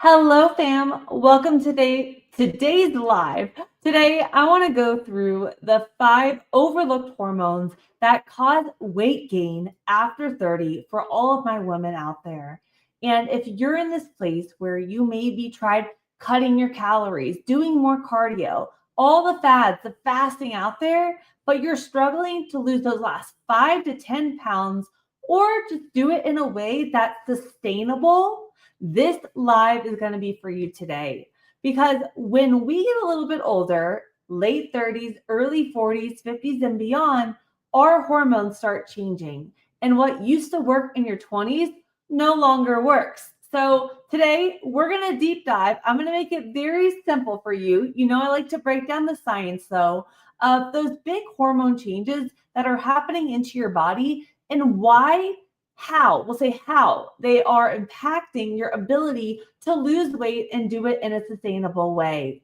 Hello, fam. Welcome to today's live. Today, I want to go through the 5 overlooked hormones that cause weight gain after 30 for all of my women out there. And if you're in this place where you maybe tried cutting your calories, doing more cardio, all the fads, the fasting out there, but you're struggling to lose those last 5 to 10 pounds, or just do it in a way that's sustainable, this live is going to be for you today. Because when we get a little bit older, late 30s, early 40s, 50s, and beyond, our hormones start changing. And what used to work in your 20s no longer works. So today we're going to deep dive. I'm going to make it very simple for you. You know, I like to break down the science, though, of those big hormone changes that are happening into your body and we'll say how they are impacting your ability to lose weight and do it in a sustainable way.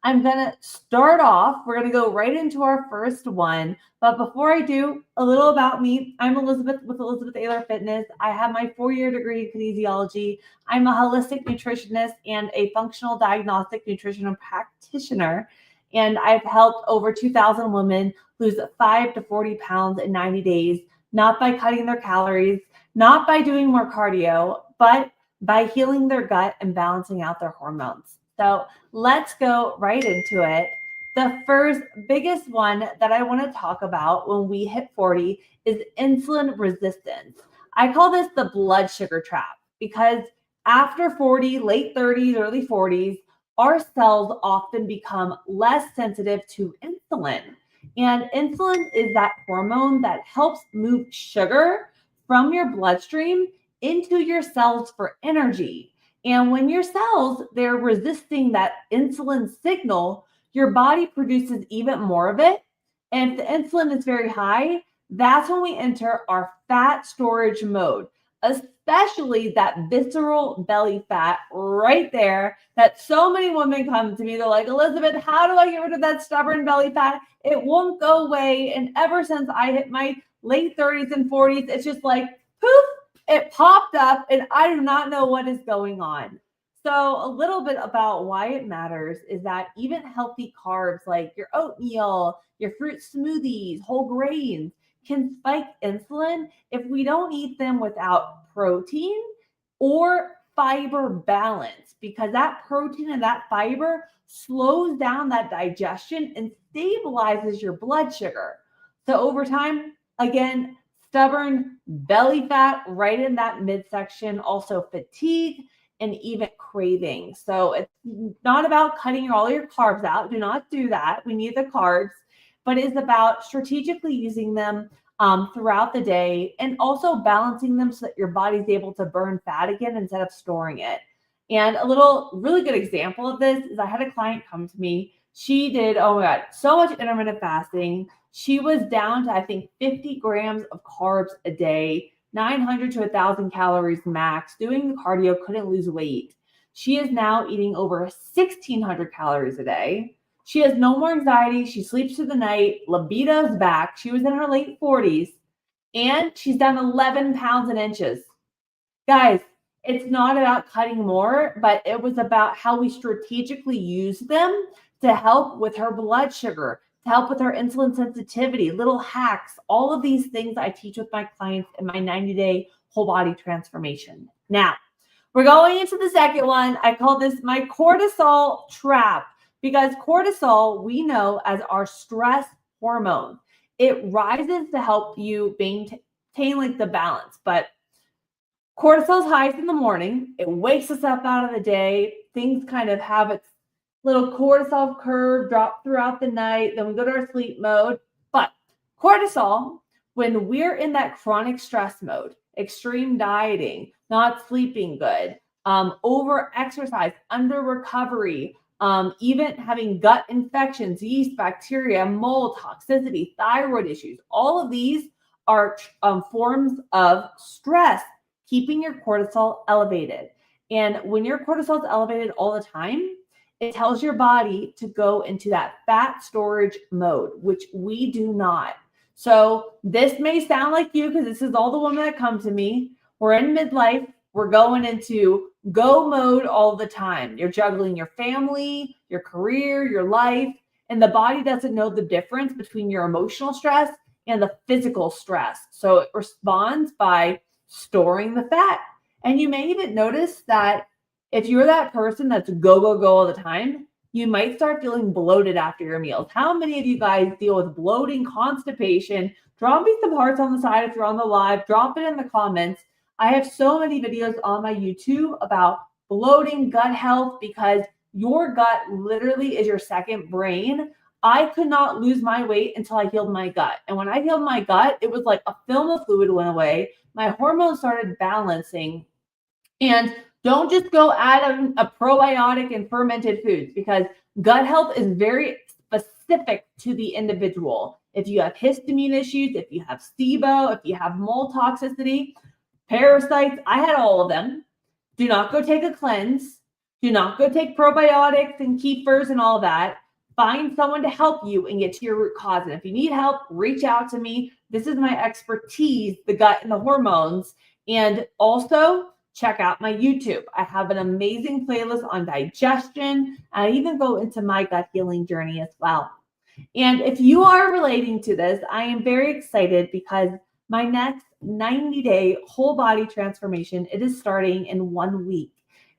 I'm going to start off. We're going to go right into our first one. But before I do, a little about me. I'm Elizabeth with Elizabeth Ayler Fitness. I have my 4-year degree in kinesiology. I'm a holistic nutritionist and a functional diagnostic nutrition practitioner. And I've helped over 2,000 women lose 5 to 40 pounds in 90 days, not by cutting their calories, not by doing more cardio, but by healing their gut and balancing out their hormones. So let's go right into it. The first biggest one that I want to talk about when we hit 40 is insulin resistance. I call this the blood sugar trap because after 40, late 30s, early 40s, our cells often become less sensitive to insulin. And insulin is that hormone that helps move sugar from your bloodstream into your cells for energy. And when your cells, they're resisting that insulin signal, your body produces even more of it. And if the insulin is very high, that's when we enter our fat storage mode, especially that visceral belly fat right there that so many women come to me. They're like, Elizabeth, how do I get rid of that stubborn belly fat? It won't go away. And ever since I hit my late 30s and 40s, it's just like, poof, it popped up and I do not know what is going on. So a little bit about why it matters is that even healthy carbs like your oatmeal, your fruit smoothies, whole grains can spike insulin if we don't eat them without protein or fiber balance, because that protein and that fiber slows down that digestion and stabilizes your blood sugar. So over time, again, stubborn belly fat right in that midsection, also fatigue and even craving. So it's not about cutting all your carbs out. Do not do that. We need the carbs, but it's about strategically using them throughout the day and also balancing them so that your body's able to burn fat again instead of storing it. And a really good example of this is I had a client come to me. She did, oh my God, so much intermittent fasting. She was down to, I think, 50 grams of carbs a day, 900 to 1,000 calories max, doing the cardio, couldn't lose weight. She is now eating over 1,600 calories a day. She has no more anxiety. She sleeps through the night. Libido's back. She was in her late 40s, and she's down 11 pounds and inches. Guys, it's not about cutting more, but it was about how we strategically use them to help with her blood sugar, to help with her insulin sensitivity, little hacks, all of these things I teach with my clients in my 90-day whole body transformation. Now, we're going into the second one. I call this my cortisol trap, because cortisol, we know as our stress hormone. It rises to help you maintain like the balance, but cortisol's highest in the morning. It wakes us up out of the day. Things kind of have its little cortisol curve drop throughout the night. Then we go to our sleep mode. But cortisol, when we're in that chronic stress mode, extreme dieting, not sleeping good, over exercise, under recovery, even having gut infections, yeast, bacteria, mold, toxicity, thyroid issues, all of these are forms of stress, keeping your cortisol elevated. And when your cortisol is elevated all the time, it tells your body to go into that fat storage mode, which we do not. So this may sound like you, because this is all the women that come to me. We're in midlife. We're going into go mode all the time. You're juggling your family, your career, your life, and the body doesn't know the difference between your emotional stress and the physical stress. So it responds by storing the fat. And you may even notice that if you're that person that's go, go, go all the time, you might start feeling bloated after your meals. How many of you guys deal with bloating, constipation? Drop me some hearts on the side if you're on the live. Drop it in the comments. I have so many videos on my YouTube about bloating, gut health, because your gut literally is your second brain. I could not lose my weight until I healed my gut. And when I healed my gut, it was like a film of fluid went away. My hormones started balancing. And don't just go add a probiotic and fermented foods, because gut health is very specific to the individual. If you have histamine issues, if you have SIBO, if you have mold toxicity, parasites, I had all of them. Do not go take a cleanse. Do not go take probiotics and kefirs and all that. Find someone to help you and get to your root cause. And if you need help, reach out to me. This is my expertise, the gut and the hormones. And also, check out my YouTube. I have an amazing playlist on digestion. I even go into my gut healing journey as well. And if you are relating to this, I am very excited because my next 90-day whole body transformation, it is starting in 1 week.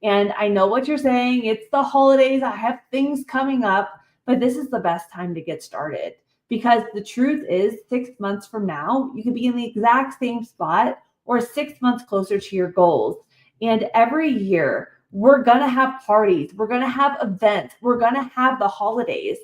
And I know what you're saying. It's the holidays. I have things coming up, but this is the best time to get started, because the truth is 6 months from now, you could be in the exact same spot or 6 months closer to your goals. And every year we're going to have parties. We're going to have events. We're going to have the holidays.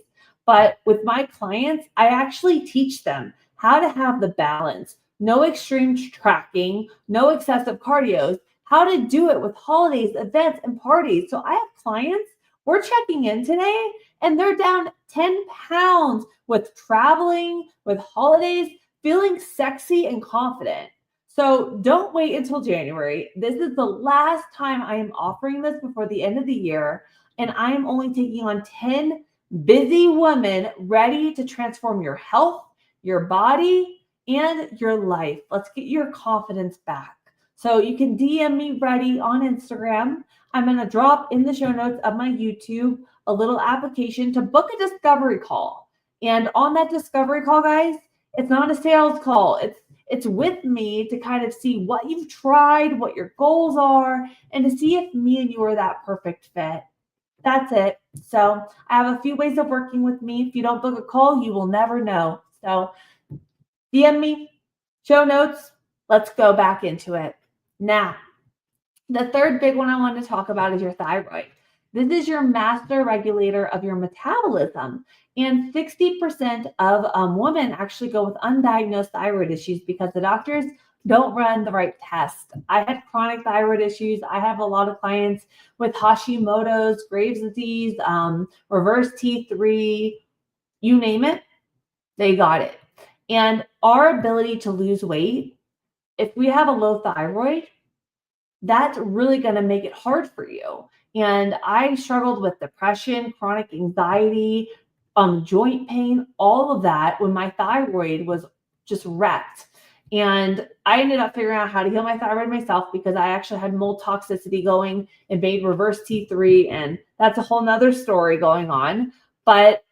But with my clients, I actually teach them how to have the balance, no extreme tracking, no excessive cardios, how to do it with holidays, events, and parties. So I have clients, we're checking in today, and they're down 10 pounds with traveling, with holidays, feeling sexy and confident. So don't wait until January. This is the last time I am offering this before the end of the year. And I am only taking on 10 busy women ready to transform your health, your body, and your life. Let's get your confidence back. So you can DM me ready on Instagram. I'm going to drop in the show notes of my YouTube a little application to book a discovery call. And on that discovery call, guys, it's not a sales call. It's with me to kind of see what you've tried, what your goals are, and to see if me and you are that perfect fit. That's it. So I have a few ways of working with me. If you don't book a call, you will never know. So DM me, show notes. Let's go back into it. Now, the third big one I want to talk about is your thyroid. This is your master regulator of your metabolism. And 60% of women actually go with undiagnosed thyroid issues because the doctors don't run the right test. I had chronic thyroid issues. I have a lot of clients with Hashimoto's, Graves' disease, reverse T3, you name it, they got it. And our ability to lose weight, if we have a low thyroid, that's really going to make it hard for you. And I struggled with depression, chronic anxiety, joint pain, all of that when my thyroid was just wrecked. And I ended up figuring out how to heal my thyroid myself because I actually had mold toxicity going and made reverse T3. And that's a whole nother story going on. But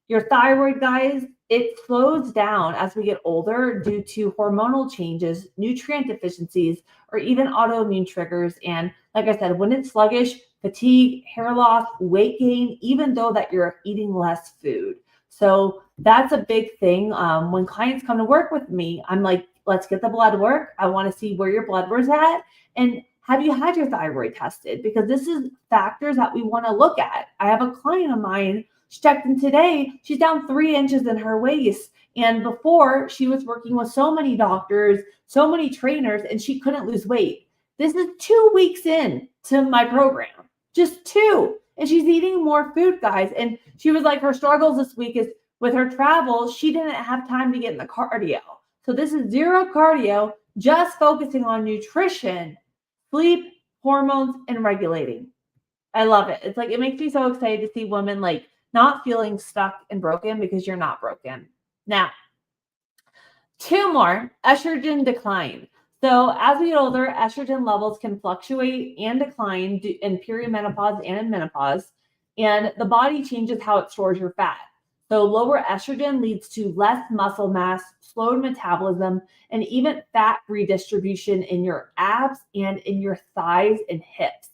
your thyroid, guys, it slows down as we get older due to hormonal changes, nutrient deficiencies, or even autoimmune triggers. And like I said, when it's sluggish, fatigue, hair loss, weight gain, even though that you're eating less food. So that's a big thing. When clients come to work with me, I'm like, let's get the blood work. I want to see where your blood was at. And have you had your thyroid tested? Because this is factors that we want to look at. I have a client of mine, she checked in today, she's down 3 inches in her waist. And before, she was working with so many doctors, so many trainers, and she couldn't lose weight. This is 2 weeks in to my program, just 2. And she's eating more food, guys. And she was like, her struggles this week is with her travel, she didn't have time to get in the cardio. So this is zero cardio, just focusing on nutrition, sleep, hormones, and regulating. I love it. It's like, it makes me so excited to see women like not feeling stuck and broken, because you're not broken. Now, 2 more, estrogen decline. So as we get older, estrogen levels can fluctuate and decline in perimenopause and in menopause, and the body changes how it stores your fat. So lower estrogen leads to less muscle mass, slowed metabolism, and even fat redistribution in your abs and in your thighs and hips.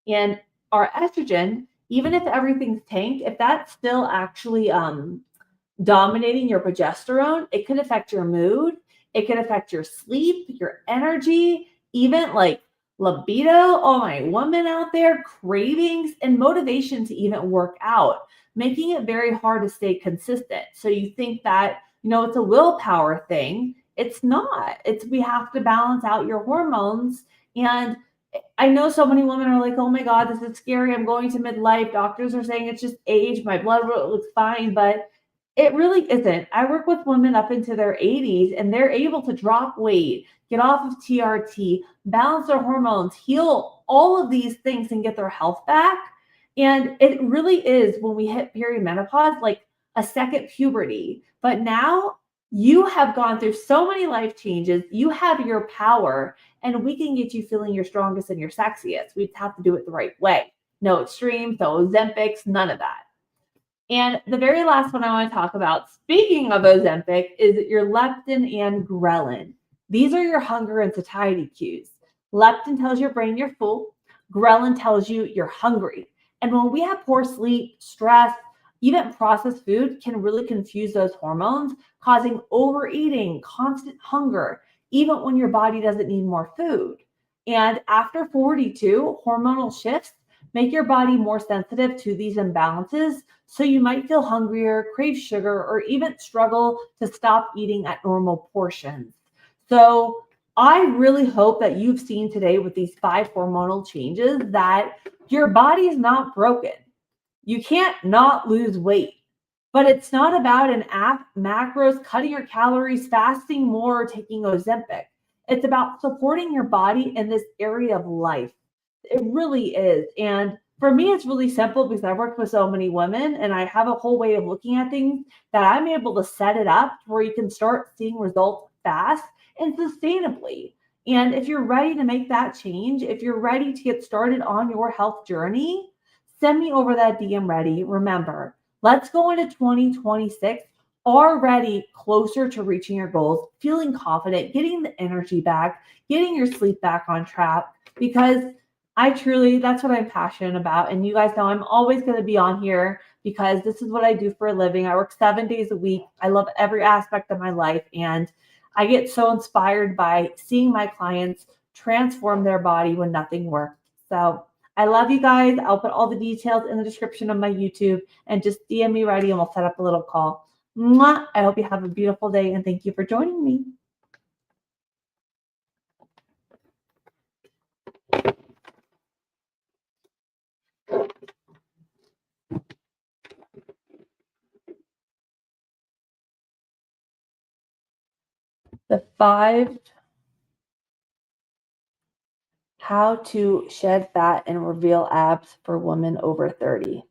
And our estrogen, even if everything's tanked, if that's still actually dominating your progesterone, it could affect your mood. It could affect your sleep, your energy, even like libido. Oh, my woman out there, cravings and motivation to even work out, making it very hard to stay consistent. So you think that, it's a willpower thing. It's not. We have to balance out your hormones. And I know so many women are like, oh my God, this is scary. I'm going to midlife. Doctors are saying it's just age. My blood work looks fine, but it really isn't. I work with women up into their 80s and they're able to drop weight, get off of TRT, balance their hormones, heal all of these things and get their health back. And it really is, when we hit perimenopause, like a second puberty. But now you have gone through so many life changes. You have your power, and we can get you feeling your strongest and your sexiest. We have to do it the right way. No extremes, no Ozempics, none of that. And the very last one I want to talk about, speaking of Ozempic, is your leptin and ghrelin. These are your hunger and satiety cues. Leptin tells your brain you're full. Ghrelin tells you you're hungry. And when we have poor sleep, stress, even processed food can really confuse those hormones, causing overeating, constant hunger, even when your body doesn't need more food. And after 42, hormonal shifts make your body more sensitive to these imbalances. So you might feel hungrier, crave sugar, or even struggle to stop eating at normal portions. So I really hope that you've seen today with these 5 hormonal changes that your body is not broken. You can't not lose weight, but it's not about an app, macros, cutting your calories, fasting more, or taking Ozempic. It's about supporting your body in this area of life. It really is. And for me, it's really simple because I've worked with so many women and I have a whole way of looking at things that I'm able to set it up where you can start seeing results fast and sustainably. And if you're ready to make that change, if you're ready to get started on your health journey, send me over that DM ready. Remember, let's go into 2026 already closer to reaching your goals, feeling confident, getting the energy back, getting your sleep back on track, because that's what I'm passionate about. And you guys know I'm always going to be on here because this is what I do for a living. I work 7 days a week. I love every aspect of my life. And I get so inspired by seeing my clients transform their body when nothing works. So I love you guys. I'll put all the details in the description of my YouTube, and just DM me ready and we'll set up a little call. Mwah! I hope you have a beautiful day, and thank you for joining me. The 5 how to shed fat and reveal abs for women over 30.